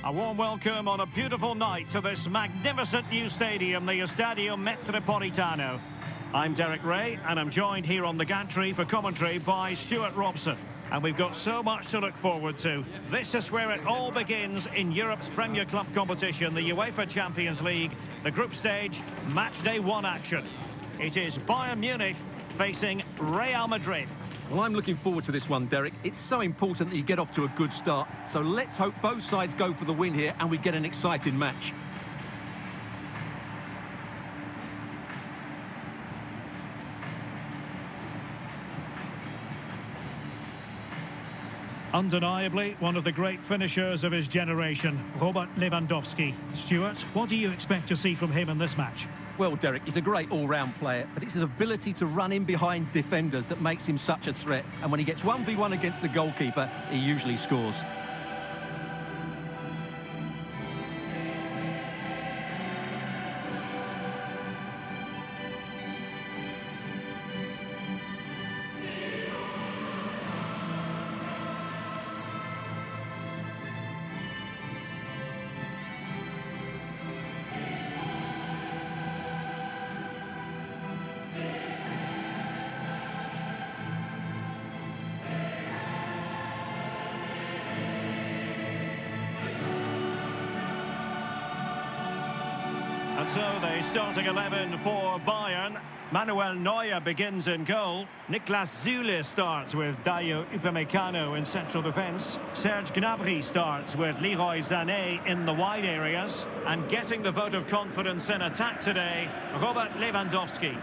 A warm welcome on a beautiful night to this magnificent new stadium, the Estadio Metropolitano. I'm Derek Ray, and I'm joined here on the gantry for commentary by Stuart Robson. And we've got so much to look forward to. This is where it all begins in Europe's Premier Club competition, the UEFA Champions League, the group stage, match day 1 action. It is Bayern Munich facing Real Madrid. Well, I'm looking forward to this one, Derek. It's so important that you get off to a good start. So let's hope both sides go for the win here and we get an exciting match. Undeniably, one of the great finishers of his generation, Robert Lewandowski. Stuart, what do you expect to see from him in this match? Well, Derek, he's a great all-round player, but it's his ability to run in behind defenders that makes him such a threat. And when he gets 1v1 against the goalkeeper, he usually scores. And so the starting 11 for Bayern. Manuel Neuer begins in goal. Niklas Süle starts with Dayo Upamecano in central defence. Serge Gnabry starts with Leroy Sané in the wide areas. And getting the vote of confidence in attack today, Robert Lewandowski.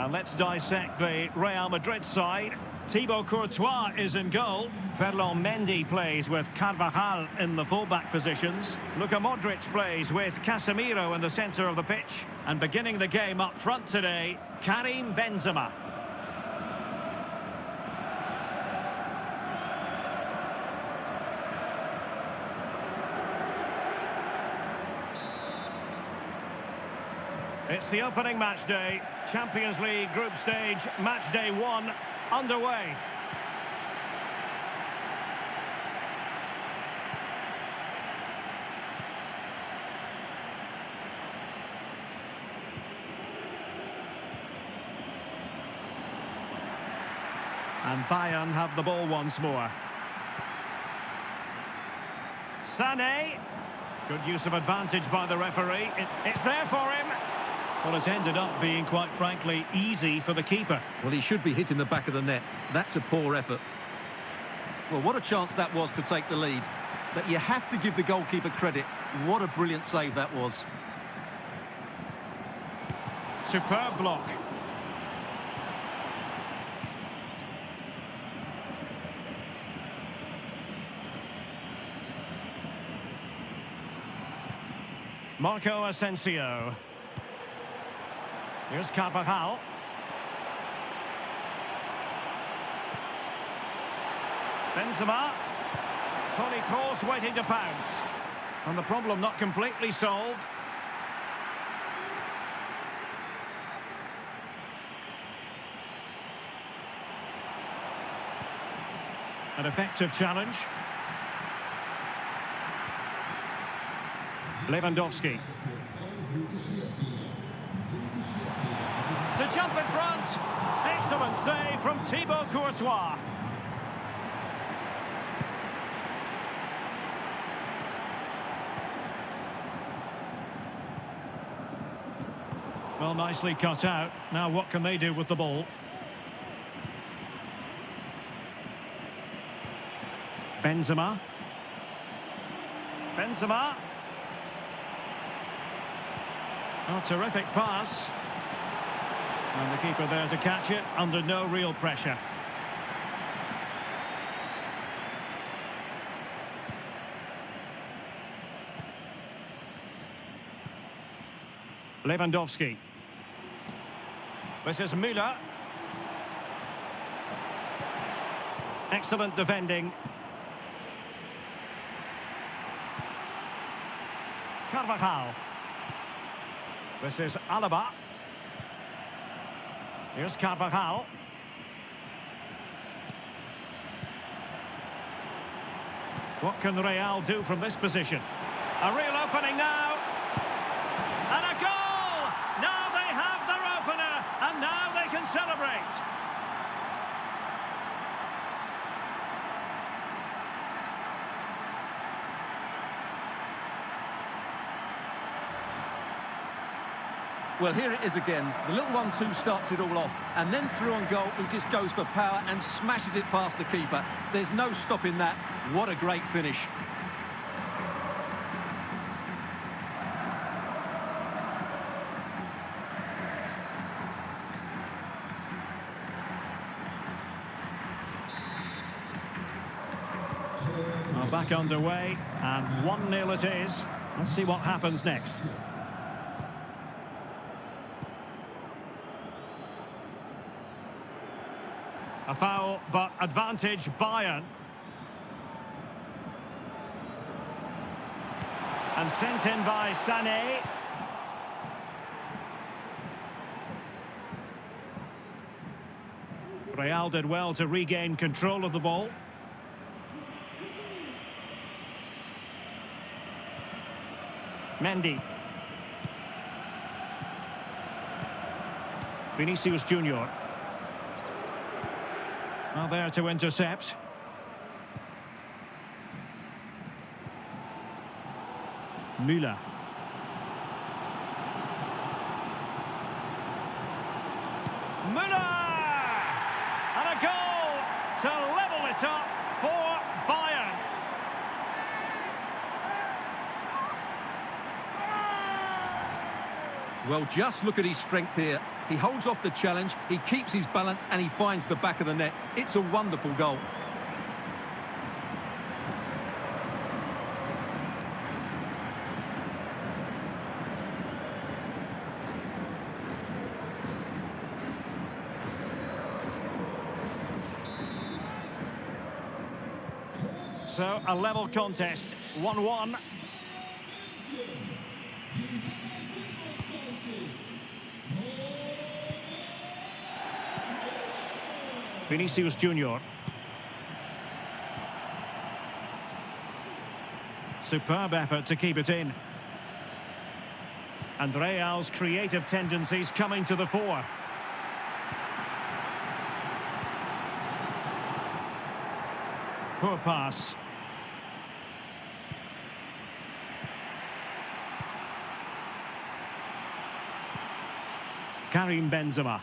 And let's dissect the Real Madrid side. Thibaut Courtois is in goal. Ferland Mendy plays with Carvajal in the fullback positions. Luka Modric plays with Casemiro in the centre of the pitch. And beginning the game up front today, Karim Benzema. It's the opening match day, Champions League group stage, match day 1, underway. And Bayern have the ball once more. Sané. Good use of advantage by the referee. It's there for him. Well, it's ended up being, quite frankly, easy for the keeper. Well, he should be hitting the back of the net. That's a poor effort. Well, what a chance that was to take the lead. But you have to give the goalkeeper credit. What a brilliant save that was. Superb block. Marco Asensio. Here's Carvajal. Benzema. Toni Kroos waiting to pounce. And the problem not completely solved. An effective challenge. Lewandowski. To jump in front. Excellent save from Thibaut Courtois. Well, nicely cut out. Now what can they do with the ball? Benzema. Benzema. Oh, terrific pass. And the keeper there to catch it under no real pressure. Lewandowski. This is Müller. Excellent defending. Carvajal. This is Alaba. Here's Carvajal. What can Real do from this position? A real opening now. And a goal! Now they have their opener, and now they can celebrate. Well, here it is again. The little 1-2 starts it all off. And then through on goal, he just goes for power and smashes it past the keeper. There's no stopping that. What a great finish. Well, back underway, and 1-0 it is. Let's see what happens next. A foul, but advantage Bayern. And sent in by Sané. Real did well to regain control of the ball. Mendy. Vinicius Junior. Now there to intercept. Müller. Müller! And a goal to level it up for Bayern. Well, just look at his strength here. He holds off the challenge, he keeps his balance, and he finds the back of the net. It's a wonderful goal. So, a level contest, 1-1. Vinicius Junior. Superb effort to keep it in. And Real's creative tendencies coming to the fore. Poor pass. Karim Benzema.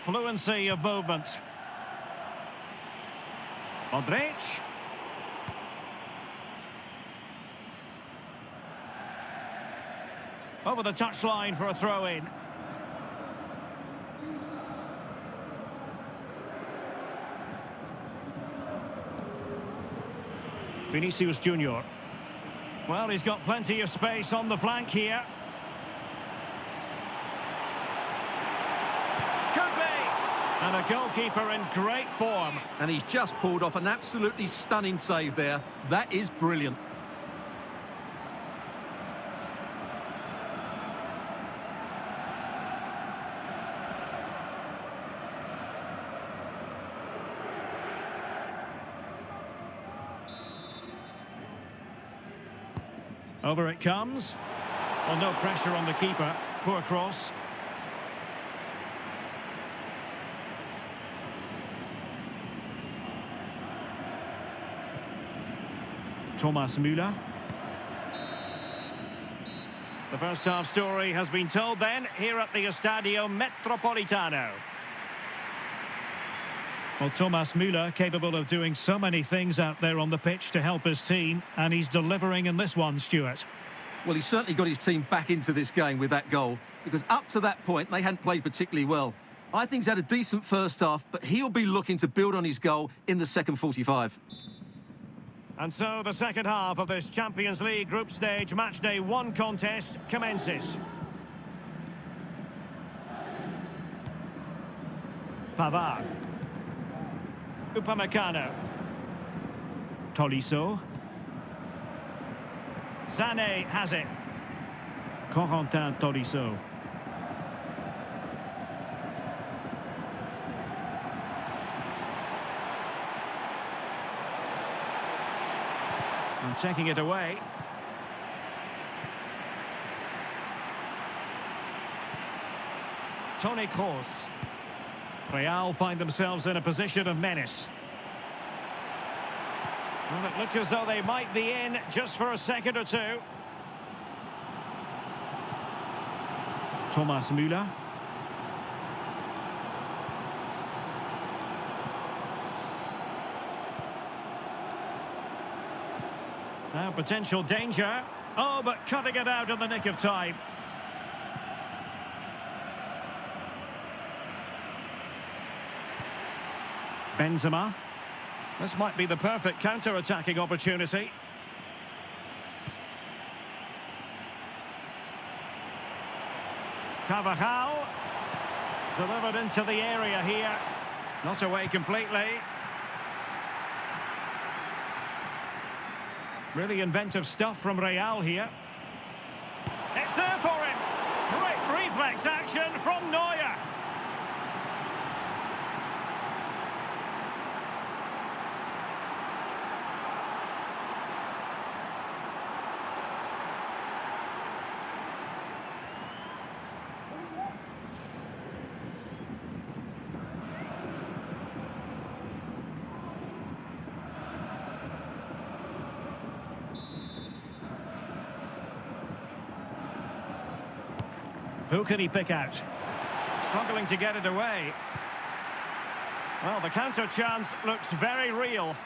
Fluency of movement. Modric. Over the touchline for a throw-in. Vinicius Junior. Well, he's got plenty of space on the flank here. And a goalkeeper in great form. And he's just pulled off an absolutely stunning save there. That is brilliant. Over it comes. Well, no pressure on the keeper. Poor cross. Thomas Müller. The first half story has been told then here at the Estadio Metropolitano. Well, Thomas Müller capable of doing so many things out there on the pitch to help his team, and he's delivering in this one, Stuart. Well, he's certainly got his team back into this game with that goal, because up to that point they hadn't played particularly well. I think he's had a decent first half, but he'll be looking to build on his goal in the second 45. And so the second half of this Champions League group stage matchday 1 contest commences. Pavard. Upamecano. Tolisso. Sané has it. Corentin Tolisso. And taking it away. Toni Kroos. Real find themselves in a position of menace. Well, it looked as though they might be in just for a second or two. Thomas Müller. Now potential danger. Oh, but cutting it out in the nick of time. Benzema. This might be the perfect counter-attacking opportunity. Carvajal. Delivered into the area here. Not away completely. Really inventive stuff from Real here. It's there for him. Great reflex action from Neuer. Who can he pick out? Struggling to get it away. Well, the counter chance looks very real.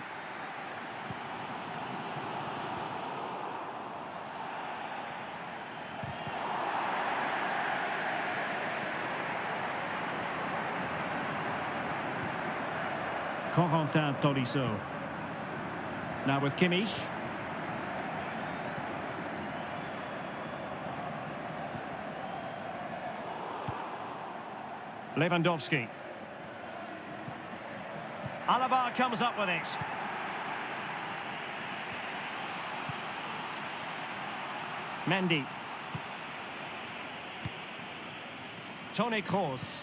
Corentin Tolisso. Now with Kimmich. Lewandowski. Alaba comes up with it. Mendy. Toni Kroos.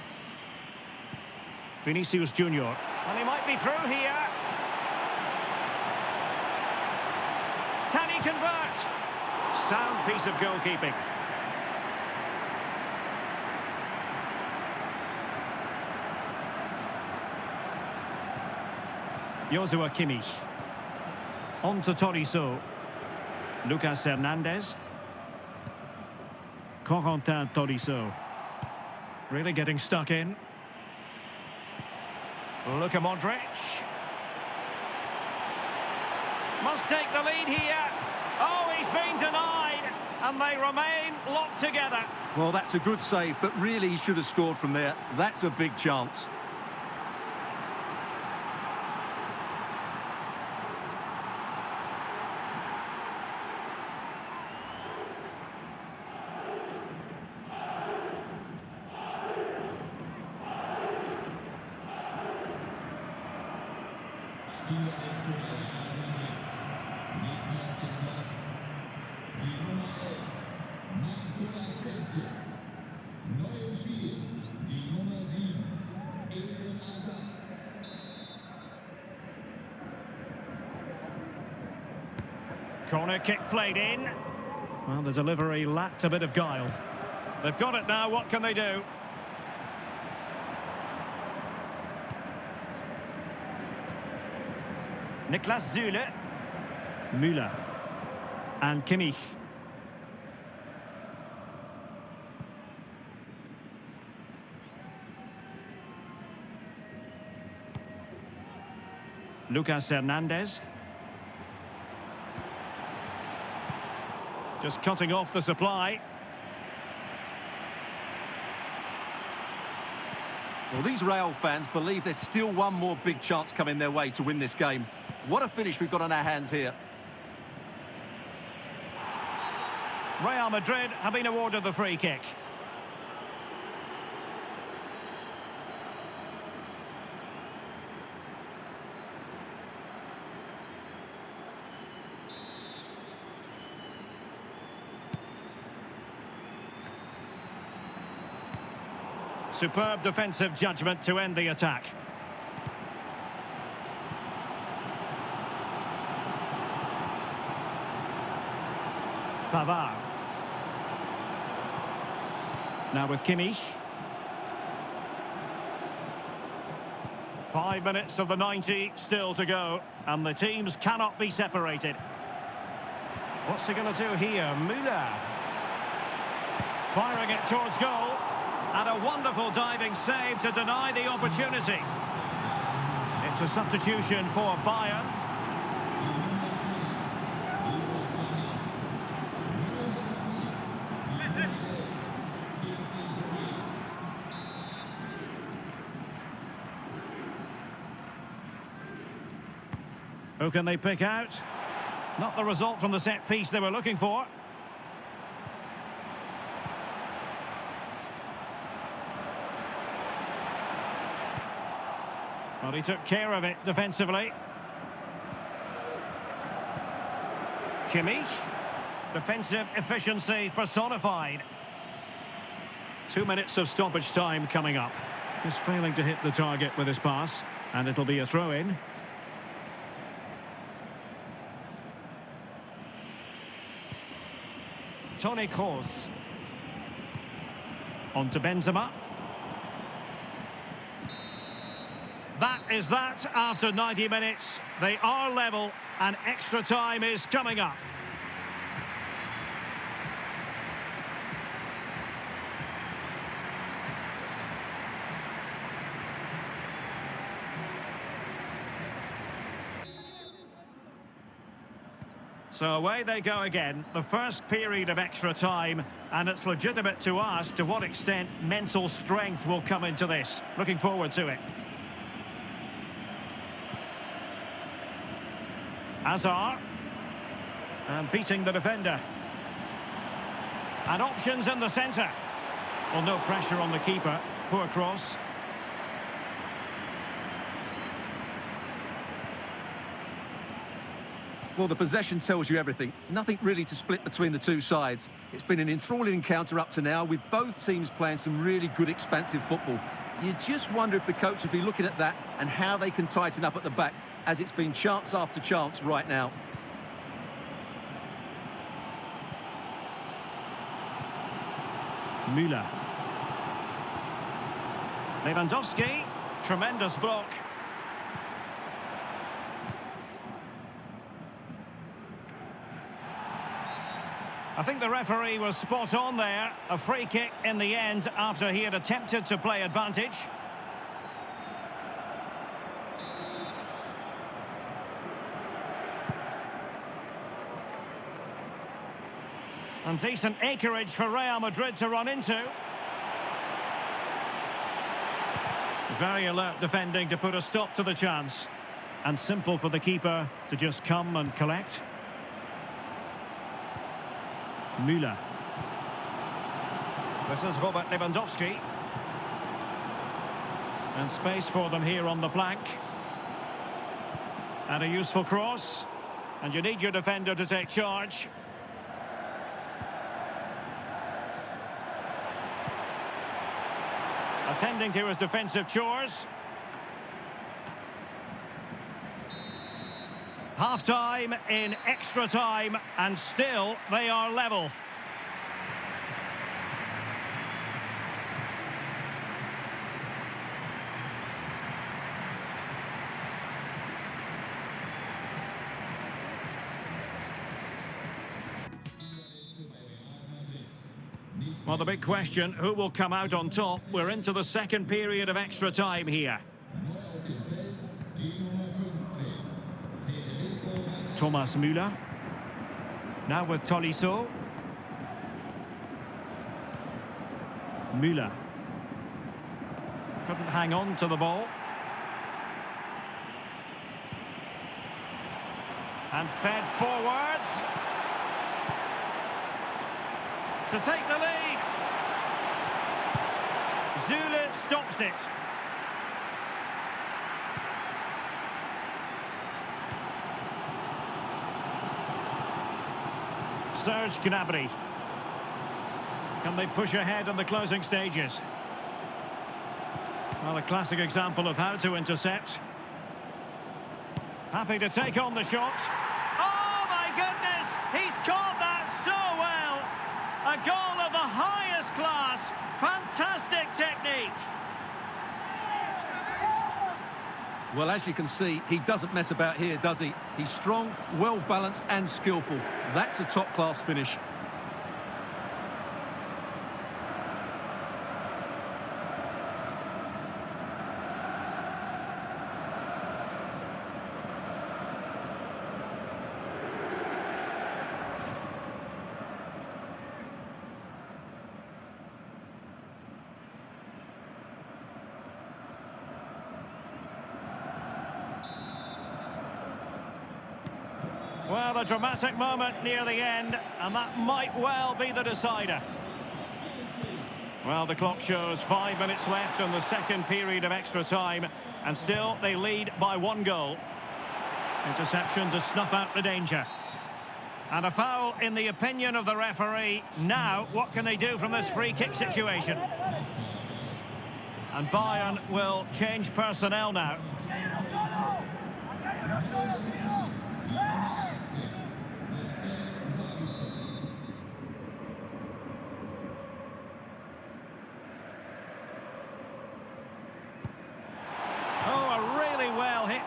Vinicius Junior. And he might be through here. Can he convert? Sound piece of goalkeeping. Joshua Kimmich. On to Tolisso. Lucas Hernandez. Corentin Tolisso. Really getting stuck in. Luka Modric. Must take the lead here. Oh, he's been denied. And they remain locked together. Well, that's a good save, but really he should have scored from there. That's a big chance. Corner kick played in. Well, the delivery lacked a bit of guile. They've got it now, what can they do? Niklas Süle. Müller. And Kimmich. Lucas Hernandez. Just cutting off the supply. Well, these Real fans believe there's still one more big chance coming their way to win this game. What a finish we've got on our hands here. Real Madrid have been awarded the free kick. Superb defensive judgment to end the attack. Pavard. Now with Kimmich. 5 minutes of the 90 still to go, and the teams cannot be separated. What's he going to do here? Müller. Firing it towards goal. And a wonderful diving save to deny the opportunity. It's a substitution for Bayern. Who can they pick out? Not the result from the set piece they were looking for. Well, he took care of it defensively. Kimmich. Defensive efficiency personified. 2 minutes of stoppage time coming up. Just failing to hit the target with his pass, and it'll be a throw-in. Toni Kroos. On to Benzema. That is that after 90 minutes. They are level and extra time is coming up. So away they go again, the first period of extra time, and it's legitimate to ask to what extent mental strength will come into this. Looking forward to it. Hazard. And beating the defender. And options in the centre. Well, no pressure on the keeper. Poor cross. Well, the possession tells you everything. Nothing really to split between the two sides. It's been an enthralling encounter up to now, with both teams playing some really good expansive football. You just wonder if the coach will be looking at that and how they can tighten up at the back, as it's been chance after chance right now. Müller. Lewandowski. Tremendous block. I think the referee was spot on there. A free kick in the end after he had attempted to play advantage. And decent acreage for Real Madrid to run into. Very alert defending to put a stop to the chance. And simple for the keeper to just come and collect. Müller. This is Robert Lewandowski. And space for them here on the flank. And a useful cross. And you need your defender to take charge. Attending to his defensive chores. Half-time in extra time, and still they are level. Well, the big question, who will come out on top? We're into the second period of extra time here. Thomas Müller. Now with Tolisso. Müller. Couldn't hang on to the ball. And fed forwards. To take the lead. Zule stops it. Serge Gnabry. Can they push ahead in the closing stages? Well, a classic example of how to intercept. Happy to take on the shot. Oh, my goodness! He's caught that so well! A goal of the highest class. Fantastic technique. Well, as you can see, he doesn't mess about here, does he? He's strong, well-balanced and skillful. That's a top-class finish. Well, a dramatic moment near the end, and that might well be the decider. Well, the clock shows 5 minutes left in the second period of extra time, and still they lead by 1 goal. Interception to snuff out the danger. And a foul in the opinion of the referee. Now, what can they do from this free kick situation? And Bayern will change personnel now.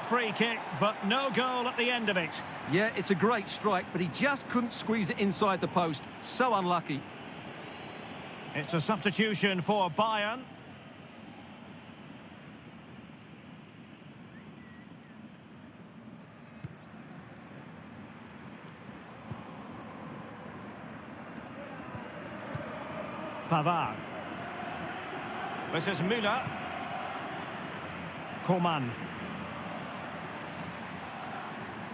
Free kick, but no goal at the end of it. Yeah, it's a great strike, but he just couldn't squeeze it inside the post. So unlucky. It's a substitution for Bayern. Pavard. This is Müller. Coman.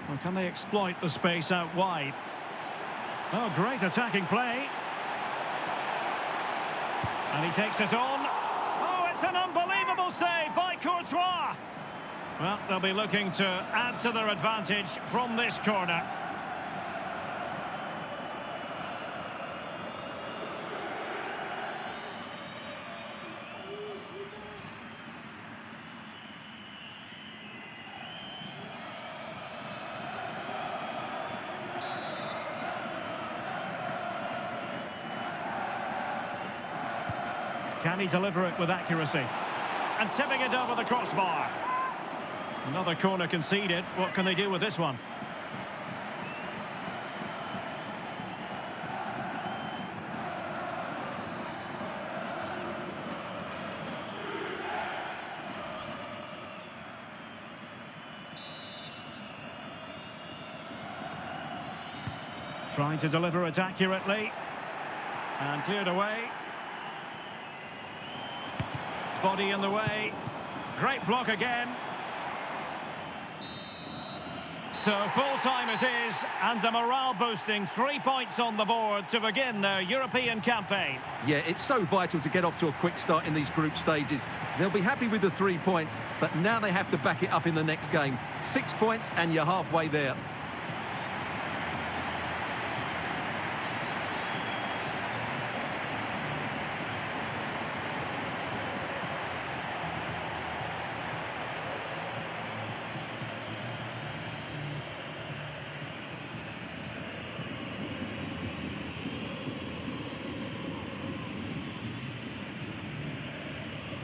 Well, can they exploit the space out wide? Oh, great attacking play. And he takes it on. Oh, it's an unbelievable save by Courtois. Well, they'll be looking to add to their advantage from this corner. Can he deliver it with accuracy? And tipping it over the crossbar. Another corner conceded. What can they do with this one? Trying to deliver it accurately. And cleared away. Body in the way. Great block again. So full-time it is, and a morale-boosting 3 points on the board to begin their European campaign. Yeah, it's so vital to get off to a quick start in these group stages. They'll be happy with the 3 points, but now they have to back it up in the next game. 6 points and you're halfway there.